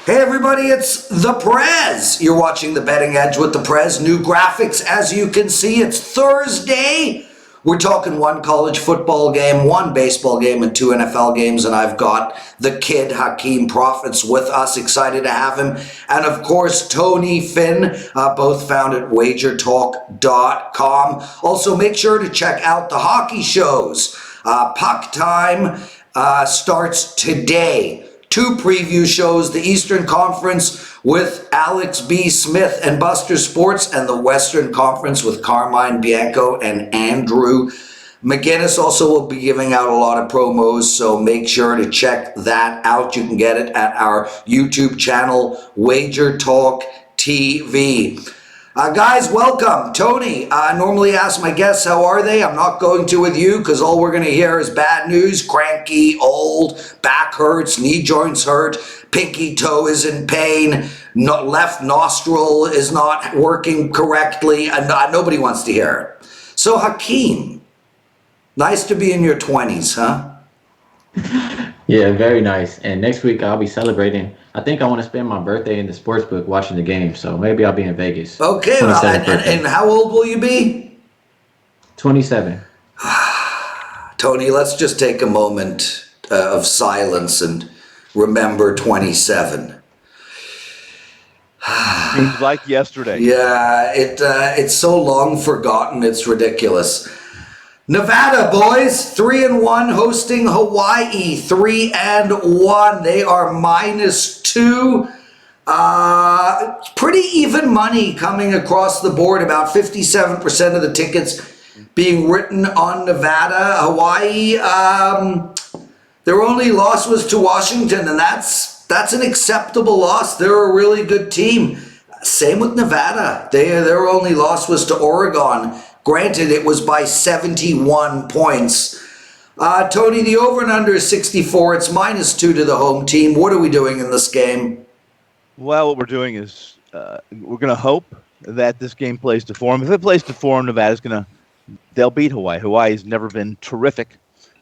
Hey everybody, it's the Prez. You're watching The Betting Edge with the Prez. New graphics, as you can see. It's Thursday. We're talking one college football game, one baseball game, and two NFL games. And I've got the kid, Hakeem Profits, with us. Excited to have him. And of course, Tony, Finn, both found at WagerTalk.com. Also, make sure to check out the hockey shows. Puck Time starts today. Two preview shows, the Eastern Conference with Alex B. Smith and Buster Sports, and the Western Conference with Carmine Bianco and Andrew McGinnis. Also will be giving out a lot of promos, so make sure to check that out. You can get it at our YouTube channel, WagerTalk TV. Guys, welcome. Tony, I normally ask my guests how are they. I'm not going to with you because all we're going to hear is bad news. Cranky, old, back hurts, knee joints hurt, pinky toe is in pain, left nostril is not working correctly. Nobody wants to hear it. So Hakeem, nice to be in your 20s, huh? Yeah, very nice. And next week I'll be celebrating. I think I want to spend my birthday in the sports book watching the game. So maybe I'll be in Vegas. Okay, well, and how old will you be? 27. Tony, let's just take a moment of silence and remember 27. Seems like yesterday. Yeah, it's so long forgotten, it's ridiculous. Nevada, boys, 3-1, hosting Hawaii, 3-1. They are -2. Pretty even money coming across the board. About 57% of the tickets being written on Nevada. Hawaii, their only loss was to Washington, and that's an acceptable loss. They're a really good team. Same with Nevada. Their only loss was to Oregon. Granted, it was by 71 points. Tony, the over and under is 64. It's -2 to the home team. What are we doing in this game? Well, what we're doing is we're going to hope that this game plays to form. If it plays to form, they'll beat Hawaii. Hawaii's never been terrific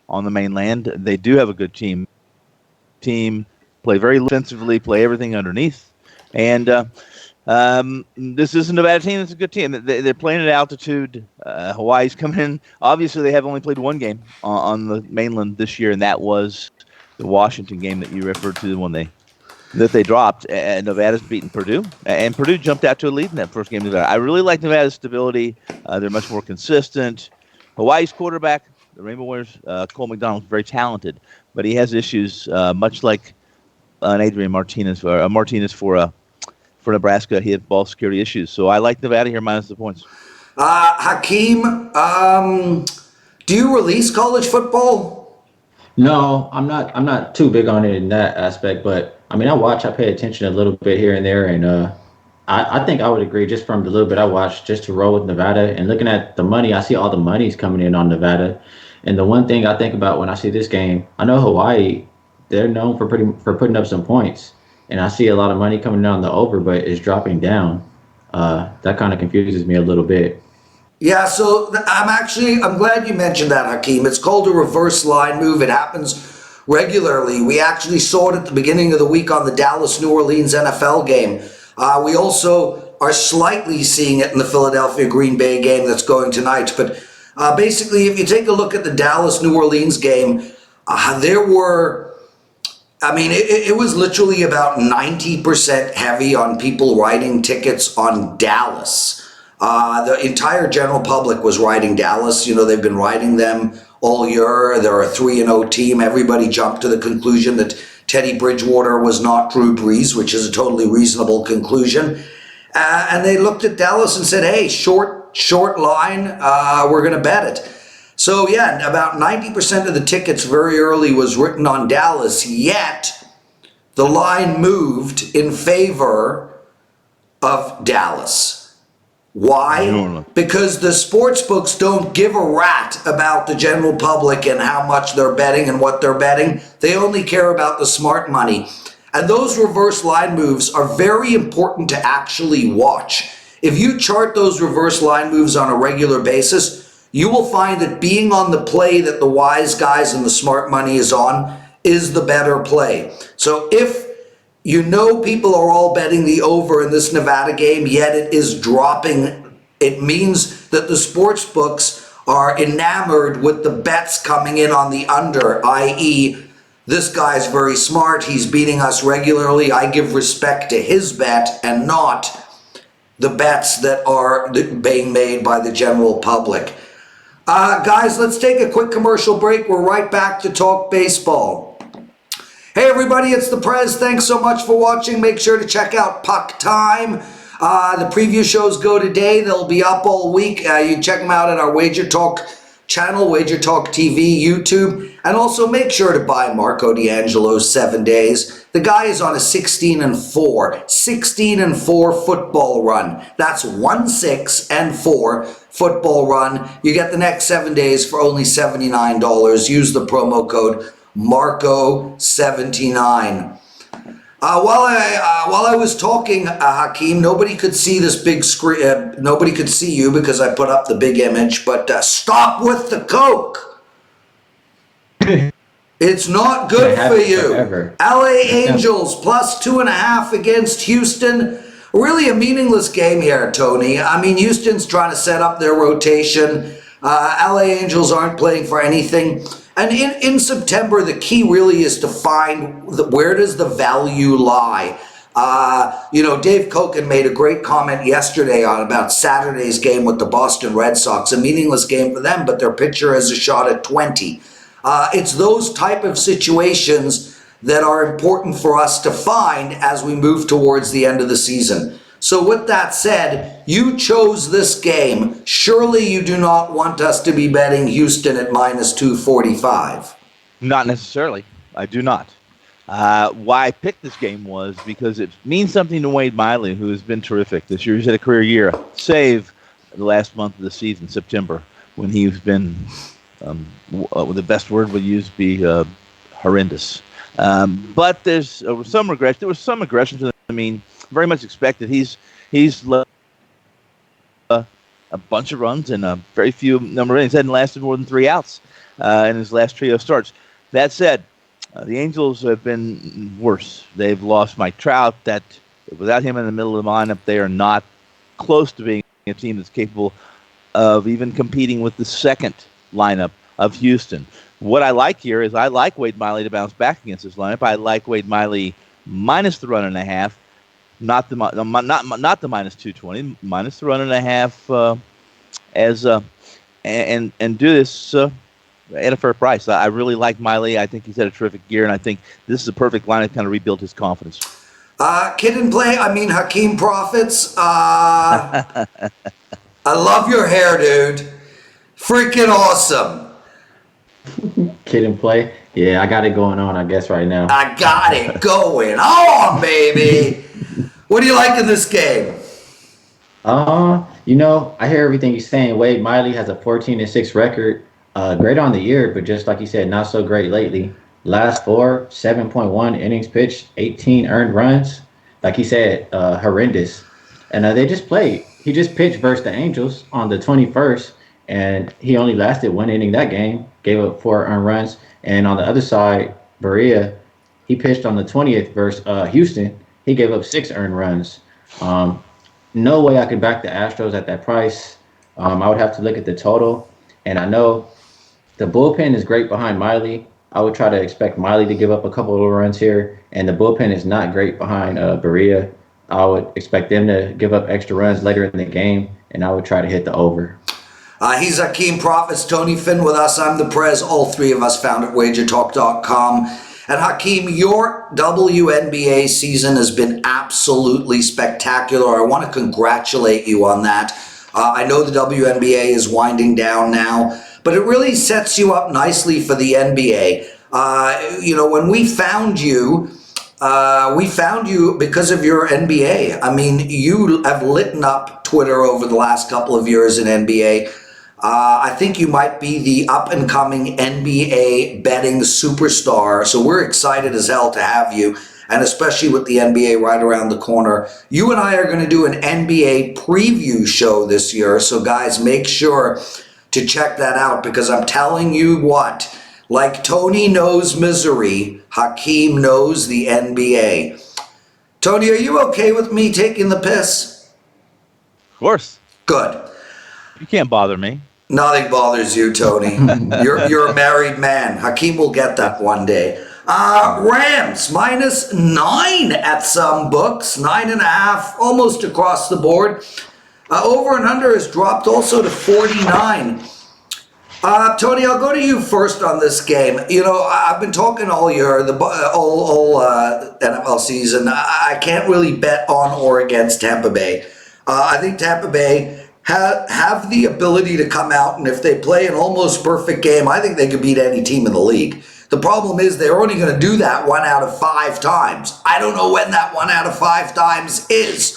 on the mainland. They do have a good team. Play very defensively, play everything underneath. And this is a Nevada team that's a good team. They're playing at altitude. Hawaii's coming in. Obviously, they have only played one game on the mainland this year, and that was the Washington game that you referred to, the one that they dropped. And Nevada's beaten Purdue, and Purdue jumped out to a lead in that first game. I really like Nevada's stability. They're much more consistent. Hawaii's quarterback, the Rainbow Warriors, Cole McDonald's very talented, but he has issues, much like an Adrian Martinez for Nebraska. He had ball security issues. So I like Nevada here minus the points. Hakeem, do you release college football? No, I'm not too big on it in that aspect, but I mean, I pay attention a little bit here and there, and I think I would agree just from the little bit I watched just to roll with Nevada. And looking at the money, I see all the money's coming in on Nevada. And the one thing I think about when I see this game, I know Hawaii, they're known for putting up some points. And I see a lot of money coming down the over, but it's dropping down. That kind of confuses me a little bit. Yeah, so I'm glad you mentioned that, Hakeem. It's called a reverse line move. It happens regularly. We actually saw it at the beginning of the week on the Dallas-New Orleans NFL game. We also are slightly seeing it in the Philadelphia-Green Bay game that's going tonight. But basically, if you take a look at the Dallas-New Orleans game, it was literally about 90% heavy on people writing tickets on Dallas. The entire general public was riding Dallas. You know, they've been riding them all year. They're a 3-0 team. Everybody jumped to the conclusion that Teddy Bridgewater was not Drew Brees, which is a totally reasonable conclusion. And they looked at Dallas and said, hey, short line, we're going to bet it. So, yeah, about 90% of the tickets very early was written on Dallas, yet the line moved in favor of Dallas. Why? Because the sports books don't give a rat about the general public and how much they're betting and what they're betting. They only care about the smart money. And those reverse line moves are very important to actually watch. If you chart those reverse line moves on a regular basis, you will find that being on the play that the wise guys and the smart money is on is the better play. So if You know people are all betting the over in this Nevada game, yet it is dropping. It means that the sports books are enamored with the bets coming in on the under, i.e., this guy's very smart. He's beating us regularly. I give respect to his bet and not the bets that are being made by the general public. Guys, let's take a quick commercial break. We're right back to talk baseball. Hey everybody, it's the Prez. Thanks so much for watching. Make sure to check out Puck Time. The preview shows go today. They'll be up all week. You check them out at our WagerTalk channel, WagerTalk TV, YouTube. And also make sure to buy Marco D'Angelo's 7 Days. The guy is on a 16-4 football run. That's 1-6-4 football run. You get the next 7 days for only $79. Use the promo code Marco79. While I was talking, Hakeem, nobody could see this big screen. Nobody could see you because I put up the big image. But stop with the Coke. It's not good for you. Forever. LA Angels plus 2.5 against Houston. Really a meaningless game here, Tony. I mean, Houston's trying to set up their rotation. LA Angels aren't playing for anything. And in September, the key really is to find where does the value lie. Dave Kochen made a great comment yesterday about Saturday's game with the Boston Red Sox, a meaningless game for them, but their pitcher has a shot at 20. It's those type of situations that are important for us to find as we move towards the end of the season. So with that said, you chose this game. Surely you do not want us to be betting Houston at minus 245. Not necessarily. I do not. Why I picked this game was because it means something to Wade Miley, who has been terrific this year. He's had a career year, save the last month of the season, September, when he's been, the best word would use be horrendous. But there's some regression. There was some aggression to them. I mean, very much expected. He's led a bunch of runs and a very few number of innings. Hadn't lasted more than 3 outs in his last trio of starts. That said, the Angels have been worse. They've lost Mike Trout. That without him in the middle of the lineup, they are not close to being a team that's capable of even competing with the second lineup of Houston. What I like here is I like Wade Miley to bounce back against this lineup. I like Wade Miley minus the 1.5, not the minus 220, minus the 1.5 and do this at a fair price. I really like Miley. I think he's had a terrific year, and I think this is a perfect lineup to kind of rebuild his confidence. Kid and play, Hakeem Profits. I love your hair, dude. Freaking awesome. Kid and play. Yeah, I got it going on, I guess, right now. I got it going on, baby. What do you like in this game? I hear everything you're saying. Wade Miley has a 14-6 record. Great on the year, but just like you said, not so great lately. Last 4, 7.1 innings pitched, 18 earned runs. Like he said, horrendous. And they just played. He just pitched versus the Angels on the 21st, and he only lasted 1 inning that game, gave up 4 earned runs. And on the other side, Berea, he pitched on the 20th versus Houston. He gave up 6 earned runs. No way I could back the Astros at that price. I would have to look at the total. And I know the bullpen is great behind Miley. I would try to expect Miley to give up a couple of runs here. And the bullpen is not great behind Berea. I would expect them to give up extra runs later in the game, and I would try to hit the over. He's Hakeem Profits, Tony Finn with us. I'm the Prez. All 3 of us found at WagerTalk.com. And Hakeem, your WNBA season has been absolutely spectacular. I want to congratulate you on that. I know the WNBA is winding down now, but it really sets you up nicely for the NBA. When we found you because of your NBA. I mean, you have lit up Twitter over the last couple of years in NBA. I think you might be the up-and-coming NBA betting superstar, so we're excited as hell to have you, and especially with the NBA right around the corner. You and I are going to do an NBA preview show this year, so guys, make sure to check that out, because I'm telling you what, like Tony knows misery, Hakeem knows the NBA. Tony, are you okay with me taking the piss? Of course. Good. You can't bother me. Nothing bothers you, Tony. You're a married man. Hakeem will get that one day. Rams -9 at some books, 9.5, almost across the board. Over and under has dropped also to 49. Tony, I'll go to you first on this game. You know, I've been talking all year, all NFL season. I can't really bet on or against Tampa Bay. I think Tampa Bay have the ability to come out, and if they play an almost perfect game, I think they could beat any team in the league. The problem is they're only going to do that 1 out of 5 times. I don't know when that 1 out of 5 times is.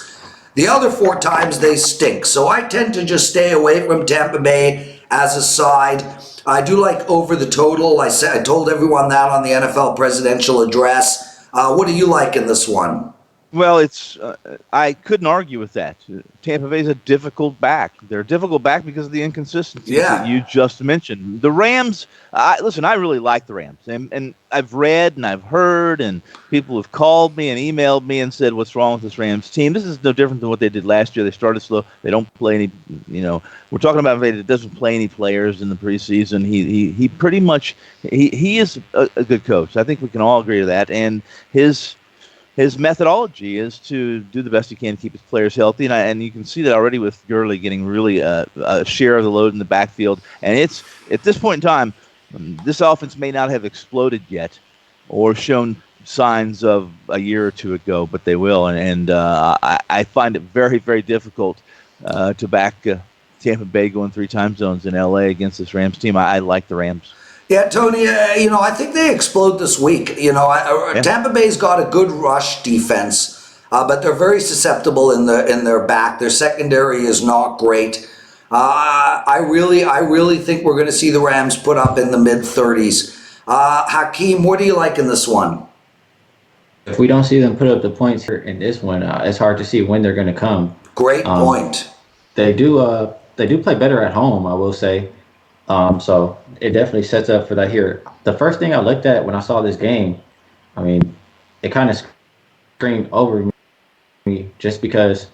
The other 4 times they stink. So I tend to just stay away from Tampa Bay as a side. I do like over the total. I told everyone that on the NFL presidential address. What do you like in this one? Well, I couldn't argue with that. Tampa Bay's a difficult back. They're a difficult back because of the inconsistencies that you just mentioned. The Rams, listen, I really like the Rams. And I've read and I've heard, and people have called me and emailed me and said, what's wrong with this Rams team? This is no different than what they did last year. They started slow. They don't play any, we're talking about that doesn't play any players in the preseason. He pretty much, he is a good coach. I think we can all agree to that. And his methodology is to do the best he can to keep his players healthy, and you can see that already with Gurley getting really a share of the load in the backfield. And it's at this point in time, this offense may not have exploded yet or shown signs of a year or two ago, but they will. And I find it very, very difficult to back Tampa Bay going 3 time zones in L.A. against this Rams team. I like the Rams. Yeah, Tony, I think they explode this week. Tampa Bay's got a good rush defense, but they're very susceptible in their back. Their secondary is not great. I really think we're going to see the Rams put up in the mid-30s. Hakeem, what do you like in this one? If we don't see them put up the points here in this one, it's hard to see when they're going to come. Great point. They do play better at home, I will say. So it definitely sets up for that here. The first thing I looked at when I saw this game, I mean, it kind of screamed over me just because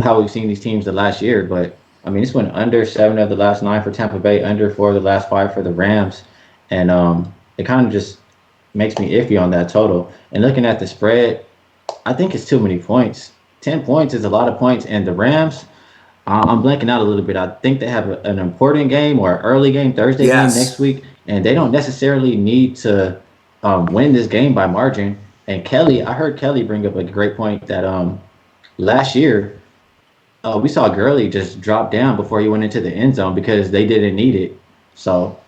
how we've seen these teams the last year. But, I mean, this went under 7 of the last 9 for Tampa Bay, under 4 of the last 5 for the Rams. And it kind of just makes me iffy on that total. And looking at the spread, I think it's too many points. 10 points is a lot of points. And the Rams, I'm blanking out a little bit. I think they have an important game or an early game, Thursday game next week, and they don't necessarily need to win this game by margin. And I heard Kelly bring up a great point that last year we saw Gurley just drop down before he went into the end zone because they didn't need it. So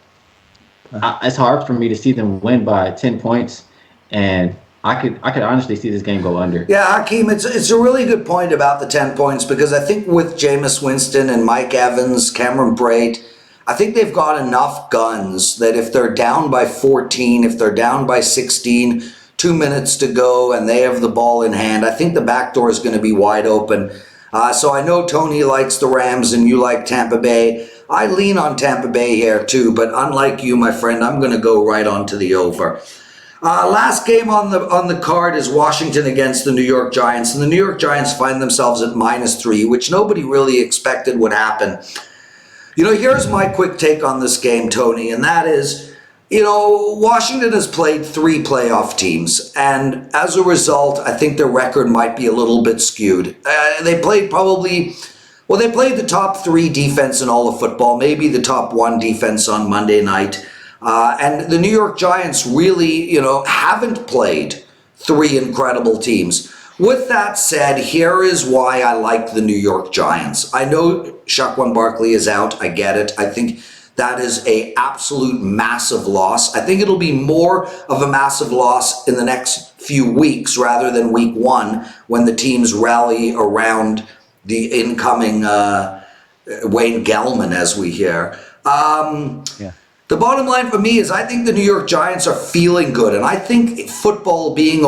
it's hard for me to see them win by 10 points, and I could honestly see this game go under. Yeah, Hakeem, it's a really good point about the 10 points because I think with Jameis Winston and Mike Evans, Cameron Brate, I think they've got enough guns that if they're down by 14, if they're down by 16, 2 minutes to go, and they have the ball in hand, I think the back door is going to be wide open. So I know Tony likes the Rams and you like Tampa Bay. I lean on Tampa Bay here too, but unlike you, my friend, I'm going to go right on to the over. Last game on the card is Washington against the New York Giants, and the New York Giants find themselves at -3, which nobody really expected would happen. Here's my quick take on this game, Tony, and that is, Washington has played 3 playoff teams, and as a result, I think their record might be a little bit skewed. They played the top 3 defense in all of football, maybe the top 1 defense on Monday night. And the New York Giants really, haven't played 3 incredible teams. With that said, here is why I like the New York Giants. I know Saquon Barkley is out. I get it. I think that is a absolute massive loss. I think it'll be more of a massive loss in the next few weeks rather than week 1 when the teams rally around the incoming Wayne Gellman, as we hear. The bottom line for me is I think the New York Giants are feeling good. And I think football being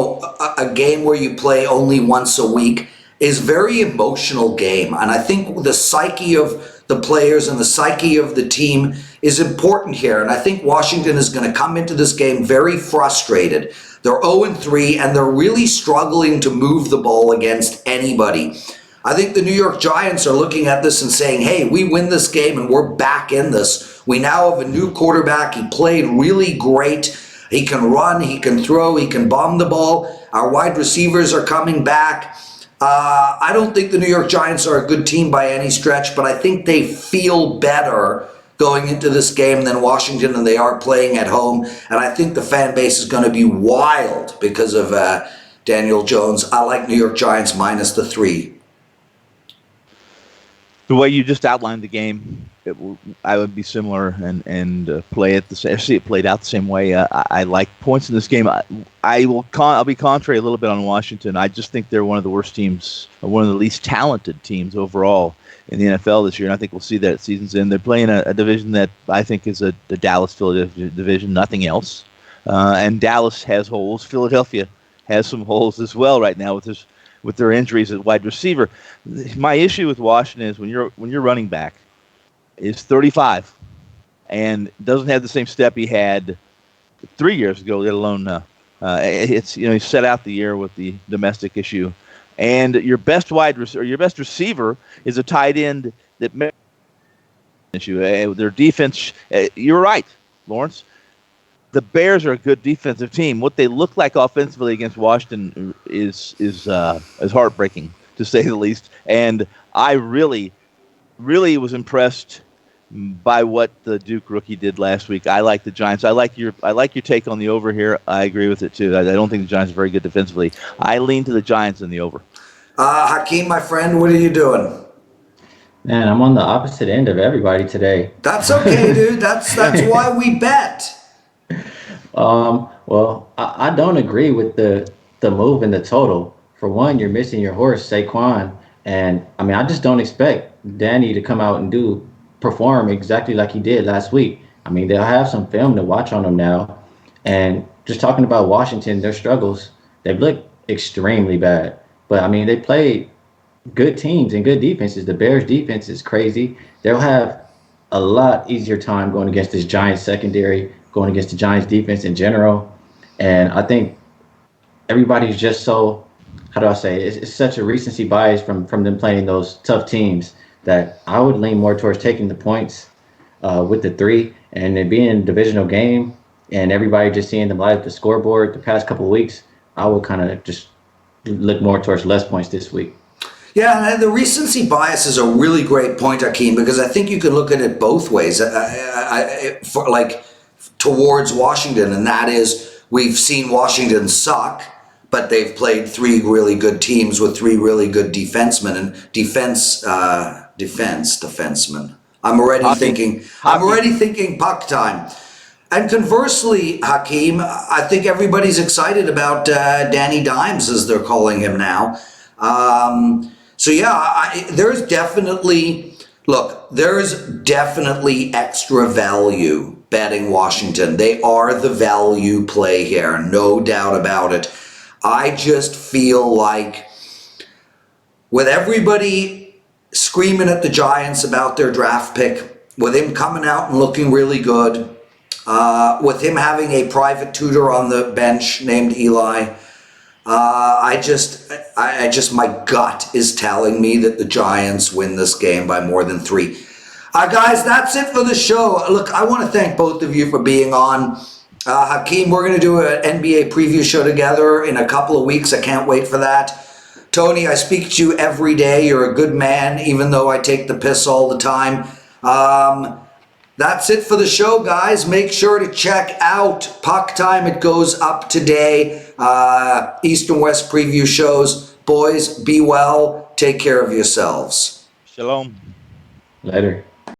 a game where you play only once a week is a very emotional game. And I think the psyche of the players and the psyche of the team is important here. And I think Washington is going to come into this game very frustrated. They're 0-3, and they're really struggling to move the ball against anybody. I think the New York Giants are looking at this and saying, hey, we win this game and we're back in this. We now have a new quarterback. He played really great. He can run, he can throw, he can bomb the ball. Our wide receivers are coming back. I don't think the New York Giants are a good team by any stretch, but I think they feel better going into this game than Washington, and they are playing at home. And I think the fan base is going to be wild because of Daniel Jones. I like New York Giants minus the 3. The way you just outlined the game, I would be similar and play it the same. See it played out the same way. I like points in this game. I'll be contrary a little bit on Washington. I just think they're one of the worst teams, one of the least talented teams overall in the NFL this year. And I think we'll see that at season's end. They're playing a division that I think is the Dallas-Philadelphia division, nothing else. And Dallas has holes. Philadelphia has some holes as well right now with their injuries at wide receiver. My issue with Washington is when you're running back is 35 and doesn't have the same step he had 3 years ago, let alone he set out the year with the domestic issue, and your best receiver is a tight end that issue. Their defense, you're right, Lawrence. The Bears are a good defensive team. What they look like offensively against Washington is heartbreaking, to say the least. And I really, really was impressed by what the Duke rookie did last week. I like the Giants. I like your take on the over here. I agree with it too. I don't think the Giants are very good defensively. I lean to the Giants in the over. Hakeem, my friend, what are you doing? Man, I'm on the opposite end of everybody today. That's okay, dude. That's why we bet. Well, I don't agree with the move in the total. For one, you're missing your horse, Saquon, and I mean, I just don't expect Danny to come out and perform exactly like he did last week. I mean, they'll have some film to watch on him now, and just talking about Washington, their struggles, they've looked extremely bad. But I mean, they played good teams and good defenses. The Bears' defense is crazy. They'll have a lot easier time going against this Giants secondary, going against the Giants defense in general. And I think everybody's just so, how do I say, it's such a recency bias from them playing those tough teams that I would lean more towards taking the points with the 3, and it being a divisional game and everybody just seeing them live at the scoreboard the past couple of weeks, I would kind of just look more towards less points this week. Yeah, and the recency bias is a really great point, Hakeem, because I think you can look at it both ways. Towards Washington, and that is we've seen Washington suck, but they've played 3 really good teams with 3 really good defensemen and defensemen. I'm already thinking puck time. And conversely, Hakeem, I think everybody's excited about Danny Dimes, as they're calling him now. There's definitely extra value betting Washington. They are the value play here, no doubt about it. I just feel like with everybody screaming at the Giants about their draft pick, with him coming out and looking really good, with him having a private tutor on the bench named Eli, I just my gut is telling me that the Giants win this game by more than 3. Guys, that's it for the show. Look, I want to thank both of you for being on. Hakeem, we're going to do an NBA preview show together in a couple of weeks. I can't wait for that. Tony, I speak to you every day. You're a good man, even though I take the piss all the time. That's it for the show, guys. Make sure to check out Puck Time. It goes up today. East and West preview shows. Boys, be well. Take care of yourselves. Shalom. Later.